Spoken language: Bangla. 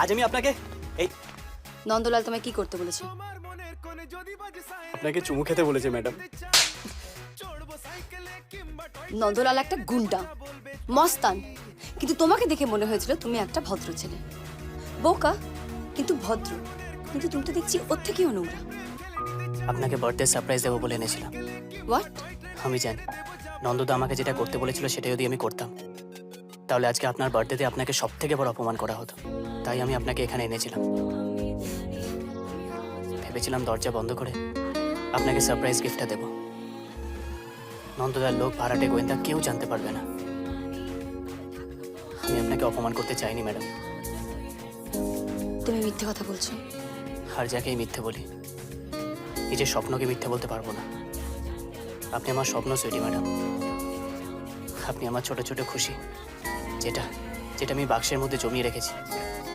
আজ আমি আপনাকে এই নন্দলাল তোমায় কি করতে বলেছে? আপনাকে চুমু খেতে বলেছে ম্যাডাম। নন্দলাল একটা গুন্ডা, মস্তান, কিন্তু তোমাকে দেখে মনে হয়েছিল তুমি একটা ভদ্র ছেলে। বোকা কিন্তু ভদ্র, কিন্তু তুমি তো দেখছি ওর থেকেও নোংরা। আপনাকে বার্থডে সারপ্রাইজ দেবো বলে এনেছিলাম। হোয়াট? আমি জানি নন্দদা আমাকে যেটা করতে বলেছিল সেটা যদি আমি করতাম তাহলে আজকে আপনার বার্থডেতে আপনাকে সব থেকে বড় অপমান করা হতো। তাই আমি আপনাকে এখানে এনেছিলাম। ভেবেছিলাম দরজা বন্ধ করে আপনাকে সারপ্রাইজ গিফটটা দেব। নন্দদার লোক, ভাড়াটে, গোয়েন্দা কেউ জানতে পারবে না। আমি আপনাকে অপমান করতে চাইনি ম্যাডাম। তুমি মিথ্যে কথা বলছো। আর যাকেই মিথ্যে বলি, নিজের স্বপ্নকে মিথ্যে বলতে পারবো না। আপনি আমার স্বপ্ন সুইটি ম্যাডাম। আপনি আমার ছোট ছোট খুশি, যেটা যেটা আমি বাক্সের মধ্যে জমিয়ে রেখেছি।